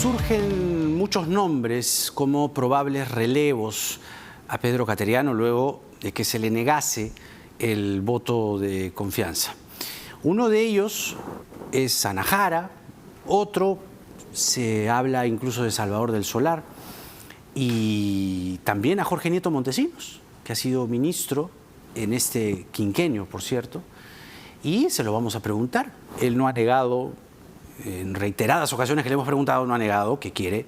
Surgen muchos nombres como probables relevos a Pedro Cateriano luego de que se le negase el voto de confianza. Uno de ellos es Ana Jara, otro se habla incluso de Salvador del Solar y también a Jorge Nieto Montesinos, que ha sido ministro en este quinquenio, por cierto, y se lo vamos a preguntar. Él no ha negado, en reiteradas ocasiones que le hemos preguntado, no ha negado que quiere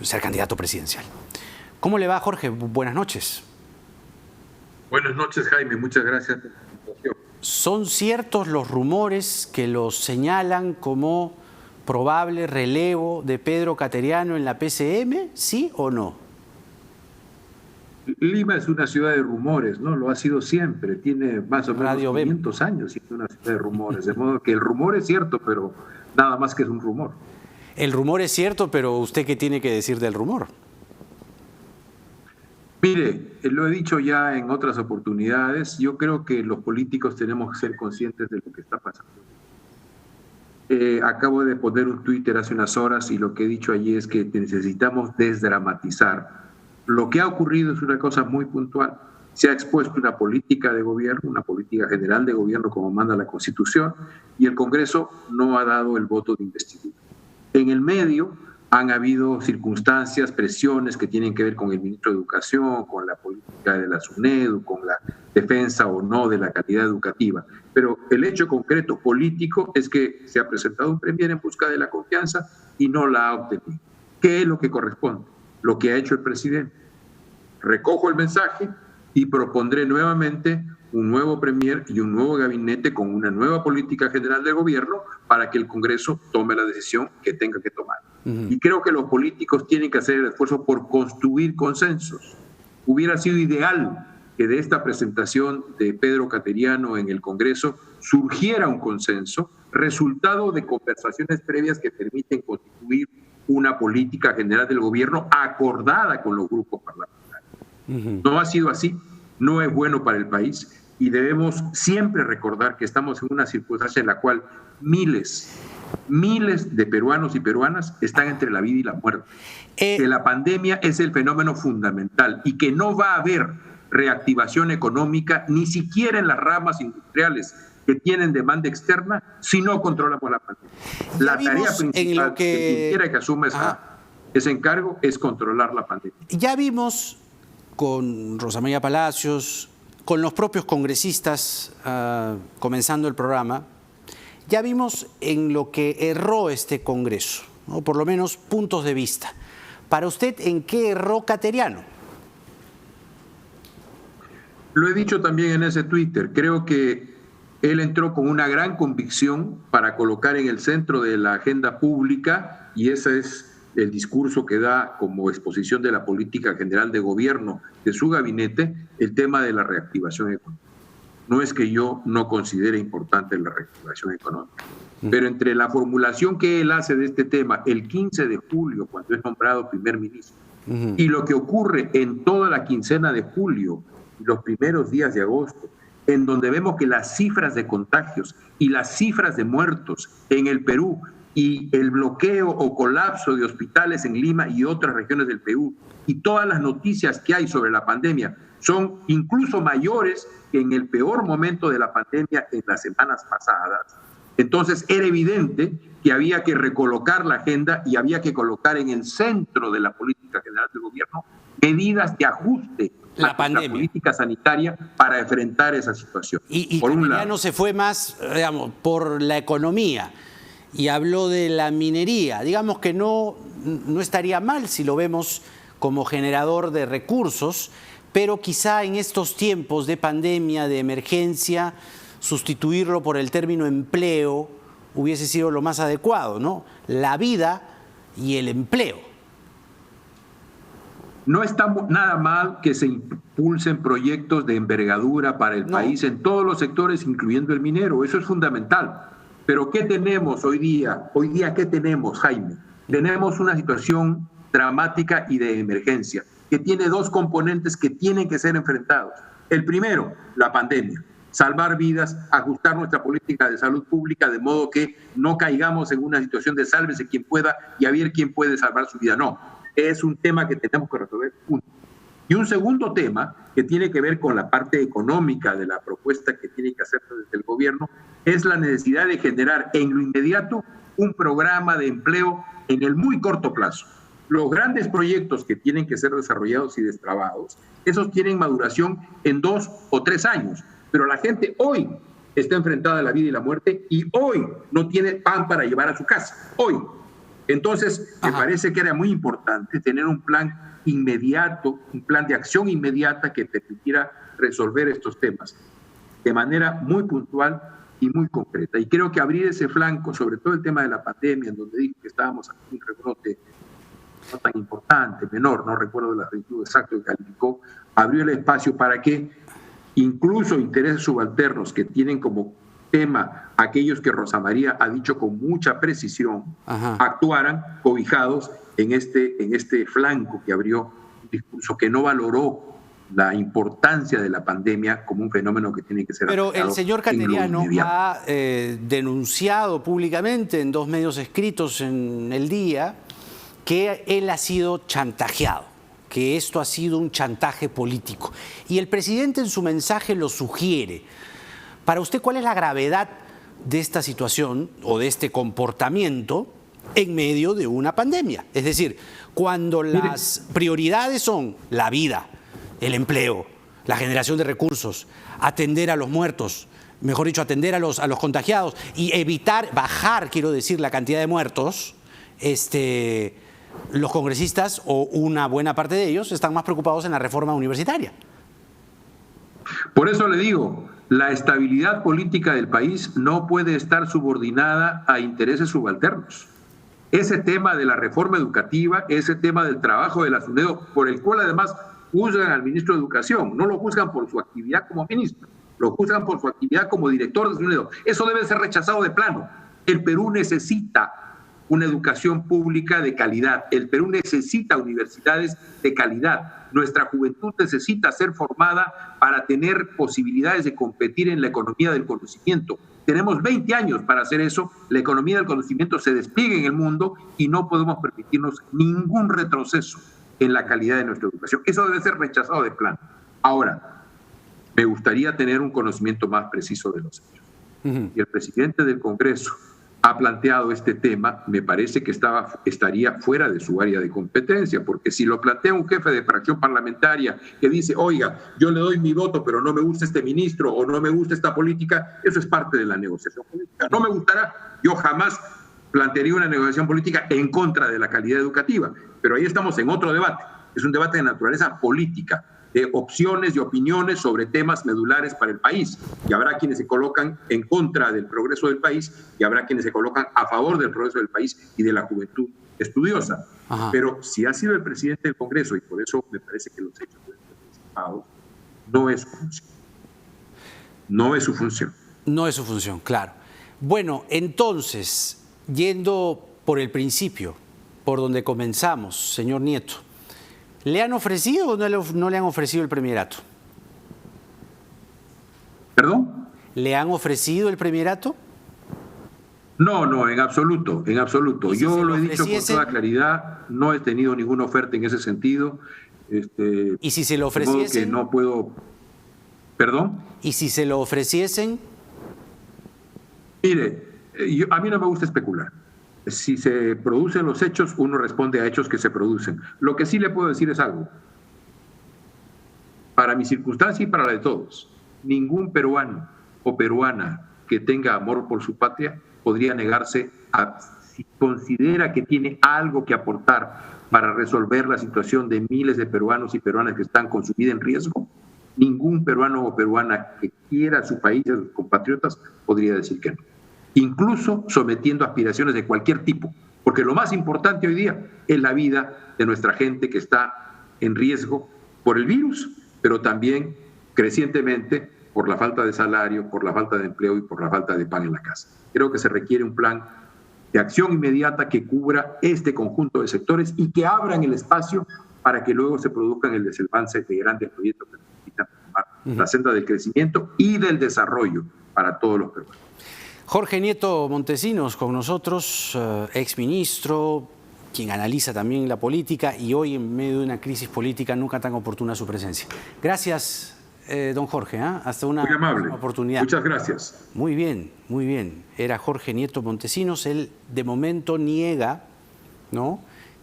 ser candidato presidencial. ¿Cómo le va, Jorge? Buenas noches. Buenas noches, Jaime. Muchas gracias por la invitación. ¿Son ciertos los rumores que los señalan como probable relevo de Pedro Cateriano en la PCM? ¿Sí o no? Lima es una ciudad de rumores, ¿no? Lo ha sido siempre. Tiene más o menos 500 años siendo una ciudad de rumores. De modo que el rumor es cierto, pero nada más que es un rumor. El rumor es cierto, pero ¿usted qué tiene que decir del rumor? Mire, lo he dicho ya en otras oportunidades, yo creo que los políticos tenemos que ser conscientes de lo que está pasando. Acabo de poner un Twitter hace unas horas y lo que he dicho allí es que necesitamos desdramatizar. Lo que ha ocurrido es una cosa muy puntual. Se ha expuesto una política de gobierno, una política general de gobierno como manda la Constitución, y el Congreso no ha dado el voto de investidura. En el medio han habido circunstancias, presiones que tienen que ver con el ministro de Educación, con la política de la SUNEDU, con la defensa o no de la calidad educativa. Pero el hecho concreto político es que se ha presentado un premier en busca de la confianza y no la ha obtenido. ¿Qué es lo que corresponde? Lo que ha hecho el presidente. Recojo el mensaje y propondré nuevamente un nuevo premier y un nuevo gabinete con una nueva política general de gobierno para que el Congreso tome la decisión que tenga que tomar. Y creo que los políticos tienen que hacer el esfuerzo por construir consensos. Hubiera sido ideal que de esta presentación de Pedro Cateriano en el Congreso surgiera un consenso, resultado de conversaciones previas que permiten constituir una política general del gobierno acordada con los grupos parlamentarios. No ha sido así, no es bueno para el país y debemos siempre recordar que estamos en una circunstancia en la cual miles de peruanos y peruanas están entre la vida y la muerte. Que la pandemia es el fenómeno fundamental y que no va a haber reactivación económica ni siquiera en las ramas industriales que tienen demanda externa si no controlamos la pandemia. La tarea principal de quien quiera que asuma ese encargo es controlar la pandemia. Ya vimos con Rosa María Palacios, con los propios congresistas comenzando el programa, ya vimos en lo que erró este Congreso, ¿no? Por lo menos puntos de vista. Para usted, ¿en qué erró Cateriano? Lo he dicho también en ese Twitter. Creo que él entró con una gran convicción para colocar en el centro de la agenda pública, y ese es el discurso que da como exposición de la política general de gobierno de su gabinete, el tema de la reactivación económica. No es que yo no considere importante la reactivación económica, pero entre la formulación que él hace de este tema el 15 de julio, cuando es nombrado primer ministro, y lo que ocurre en toda la quincena de julio, los primeros días de agosto, en donde vemos que las cifras de contagios y las cifras de muertos en el Perú y el bloqueo o colapso de hospitales en Lima y otras regiones del Perú y todas las noticias que hay sobre la pandemia son incluso mayores que en el peor momento de la pandemia en las semanas pasadas. Entonces era evidente que había que recolocar la agenda y había que colocar en el centro de la política general del gobierno medidas de ajuste a la política sanitaria para enfrentar esa situación. Y Cateriano se fue más, digamos, por la economía y habló de la minería. Digamos que no estaría mal si lo vemos como generador de recursos, pero quizá en estos tiempos de pandemia, de emergencia, sustituirlo por el término empleo hubiese sido lo más adecuado, ¿no? La vida y el empleo. No está nada mal que se impulsen proyectos de envergadura para el país en todos los sectores, incluyendo el minero. Eso es fundamental. Pero ¿qué tenemos hoy día? Hoy día, ¿qué tenemos, Jaime? Tenemos una situación dramática y de emergencia que tiene dos componentes que tienen que ser enfrentados. El primero, la pandemia. salvar vidas, ajustar nuestra política de salud pública de modo que no caigamos en una situación de sálvese quien pueda y a ver quién puede salvar su vida. No, es un tema que tenemos que resolver. Y un segundo tema que tiene que ver con la parte económica de la propuesta que tiene que hacer desde el gobierno es la necesidad de generar en lo inmediato un programa de empleo en el muy corto plazo. Los grandes proyectos que tienen que ser desarrollados y destrabados, esos tienen maduración en 2 o 3 años, pero la gente hoy está enfrentada a la vida y la muerte y hoy no tiene pan para llevar a su casa, hoy. Entonces, me parece que era muy importante tener un plan inmediato, un plan de acción inmediata que permitiera resolver estos temas de manera muy puntual y muy concreta. Y creo que abrir ese flanco, sobre todo el tema de la pandemia, en donde dijo que estábamos en un rebrote no tan importante, menor, no recuerdo el adjetivo exacto que calificó, abrió el espacio para que incluso intereses subalternos que tienen como tema aquellos que Rosa María ha dicho con mucha precisión, actuaran cobijados en este flanco que abrió un discurso que no valoró la importancia de la pandemia como un fenómeno que tiene que ser... Pero el señor Cateriano ha denunciado públicamente en 2 medios escritos en El Día que él ha sido chantajeado, que esto ha sido un chantaje político. Y el presidente en su mensaje lo sugiere. Para usted, ¿cuál es la gravedad de esta situación o de este comportamiento en medio de una pandemia? Es decir, cuando las prioridades son la vida, el empleo, la generación de recursos, atender a los muertos, mejor dicho, atender a los contagiados y evitar, bajar, quiero decir, la cantidad de muertos, los congresistas o una buena parte de ellos están más preocupados en la reforma universitaria. Por eso le digo, la estabilidad política del país no puede estar subordinada a intereses subalternos. Ese tema de la reforma educativa, ese tema del trabajo de la SUNEDO, por el cual además juzgan al ministro de Educación, no lo juzgan por su actividad como ministro, lo juzgan por su actividad como director de SUNEDO. Eso debe ser rechazado de plano. El Perú necesita una educación pública de calidad. El Perú necesita universidades de calidad. Nuestra juventud necesita ser formada para tener posibilidades de competir en la economía del conocimiento. Tenemos 20 años para hacer eso. La economía del conocimiento se despliega en el mundo y no podemos permitirnos ningún retroceso en la calidad de nuestra educación. Eso debe ser rechazado de plano. Ahora, me gustaría tener un conocimiento más preciso de los hechos. Y el presidente del Congreso ha planteado este tema, me parece que estaría fuera de su área de competencia, porque si lo plantea un jefe de fracción parlamentaria que dice, oiga, yo le doy mi voto, pero no me gusta este ministro o no me gusta esta política, eso es parte de la negociación política. No me gustará, yo jamás plantearía una negociación política en contra de la calidad educativa, pero ahí estamos en otro debate, es un debate de naturaleza política, de opciones y opiniones sobre temas medulares para el país. Y habrá quienes se colocan en contra del progreso del país y habrá quienes se colocan a favor del progreso del país y de la juventud estudiosa. Pero si ha sido el presidente del Congreso, y por eso me parece que los hechos deben ser anticipados, no es su función. No es su función. No es su función, claro. Bueno, entonces, yendo por el principio, por donde comenzamos, señor Nieto, ¿le han ofrecido o no le han ofrecido el premierato? ¿Perdón? ¿Le han ofrecido el premierato? No, en absoluto, en absoluto. Yo lo he dicho con toda claridad, no he tenido ninguna oferta en ese sentido. ¿Y si se lo ofreciesen? De modo que no puedo... ¿Perdón? ¿Y si se lo ofreciesen? Mire, a mí no me gusta especular. Si se producen los hechos, uno responde a hechos que se producen. Lo que sí le puedo decir es algo. Para mi circunstancia y para la de todos, ningún peruano o peruana que tenga amor por su patria podría negarse a, si considera que tiene algo que aportar para resolver la situación de miles de peruanos y peruanas que están con su vida en riesgo, ningún peruano o peruana que quiera a su país y a sus compatriotas podría decir que no. Incluso sometiendo aspiraciones de cualquier tipo, porque lo más importante hoy día es la vida de nuestra gente que está en riesgo por el virus, pero también crecientemente por la falta de salario, por la falta de empleo y por la falta de pan en la casa. Creo que se requiere un plan de acción inmediata que cubra este conjunto de sectores y que abran el espacio para que luego se produzcan el desenlace de grandes proyectos que necesitan tomar la senda del crecimiento y del desarrollo para todos los peruanos. Jorge Nieto Montesinos con nosotros, exministro, quien analiza también la política y hoy en medio de una crisis política nunca tan oportuna su presencia. Gracias, don Jorge, hasta una muy amable. Oportunidad. Muchas gracias. Muy bien, muy bien. Era Jorge Nieto Montesinos, él de momento niega, ¿no?,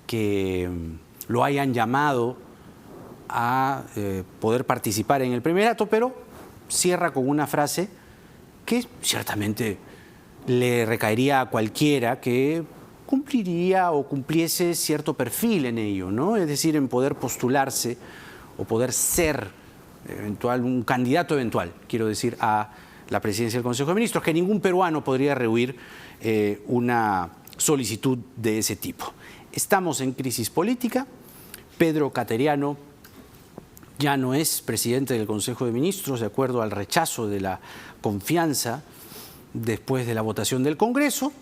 que lo hayan llamado a poder participar en el primer acto, pero cierra con una frase que ciertamente le recaería a cualquiera que cumpliría o cumpliese cierto perfil en ello, ¿no? Es decir, en poder postularse o poder ser un candidato eventual, quiero decir, a la presidencia del Consejo de Ministros, que ningún peruano podría rehuir una solicitud de ese tipo. Estamos en crisis política. Pedro Cateriano ya no es presidente del Consejo de Ministros, de acuerdo al rechazo de la confianza después de la votación del Congreso.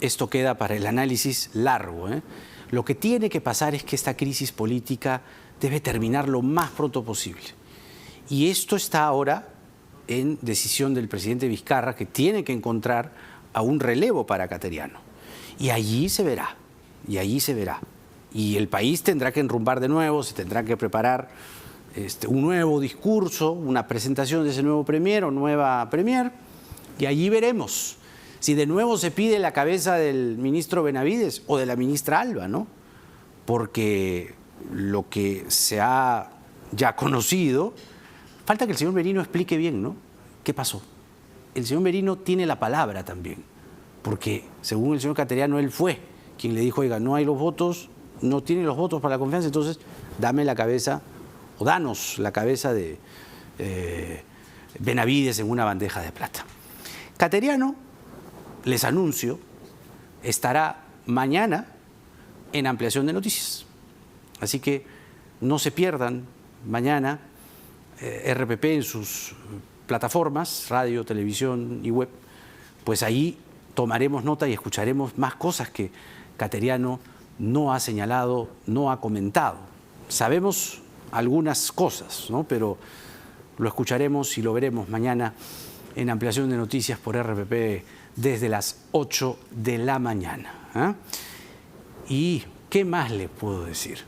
Esto queda para el análisis largo, ¿eh? Lo que tiene que pasar es que esta crisis política debe terminar lo más pronto posible. Y esto está ahora en decisión del presidente Vizcarra, que tiene que encontrar a un relevo para Cateriano. Y allí se verá, y allí se verá. Y el país tendrá que enrumbar de nuevo, se tendrá que preparar un nuevo discurso, una presentación de ese nuevo premier o nueva premier, y allí veremos si de nuevo se pide la cabeza del ministro Benavides o de la ministra Alba, ¿no? Porque lo que se ha ya conocido, falta que el señor Merino explique bien, ¿no?, qué pasó. El señor Merino tiene la palabra también, porque según el señor Cateriano, él fue quien le dijo, oiga, no hay los votos, no tiene los votos para la confianza, entonces dame la cabeza o danos la cabeza de Benavides en una bandeja de plata. Cateriano, les anuncio, estará mañana en Ampliación de Noticias. Así que no se pierdan mañana RPP en sus plataformas, radio, televisión y web, pues ahí tomaremos nota y escucharemos más cosas que Cateriano no ha señalado, no ha comentado. Sabemos algunas cosas, ¿no?, pero lo escucharemos y lo veremos mañana en Ampliación de Noticias por RPP desde las 8 de la mañana. ¿Y qué más les puedo decir?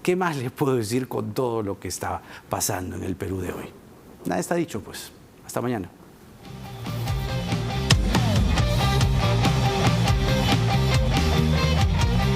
¿Qué más les puedo decir con todo lo que está pasando en el Perú de hoy? Nada está dicho, pues. Hasta mañana.